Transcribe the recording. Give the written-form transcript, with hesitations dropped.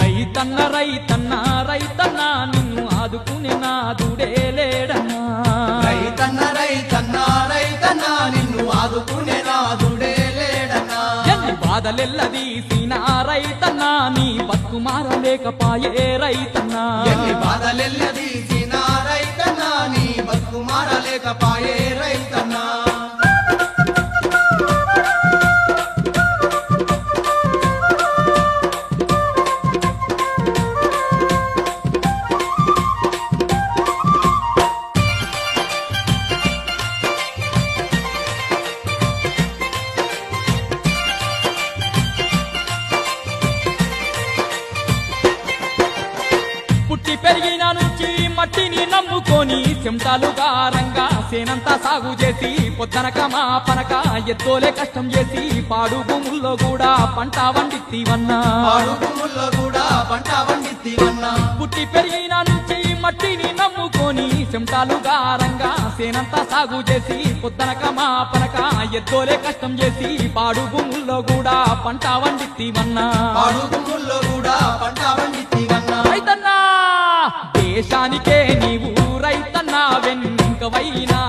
రైతన్న రైతన్న రైతన్న నిన్ను ఆదుకునే నాదుడే లేడన్నా రైతన్న రైతన్న రైతన్న నిన్ను ఆదుకునే నాదుడే లేడన్నా ఎన్ని బాధలెల్లదీసిన రైతన్న నీ బతుకు మారలేకపాయే రైతన్న ఎన్ని బాధలెల్లదీసిన రైతన్న నీ బతుకు మారలేకపాయే రైతన్న పుట్టి పెరిగిన నుంచి మట్టిని నమ్ముకొని చెమటాలుగా రంగా సేనంతా సాగు చేసి పొద్దనక మా పనక ఎత్తోలే కష్టం చేసి పాడు భూముల్లో కూడా పంట వండిత్తివన్నా పాడు భూముల్లో కూడా పంట వండిత్తివన్నా పుట్టి పెరిగిన నుంచి మట్టిని నమ్ముకొని చెమటాలుగా రంగా సేనంతా సాగు చేసి పొద్దనక మా పనక ఎత్తోలే కష్టం చేసి పాడు భూముల్లో కూడా పంట వండిత్తివన్నా పాడు భూముల్లో కూడా పంట వండిత్తివన్నా రైతన్నా దేశానికే నీవు రైతన్నా వెనుకవైనా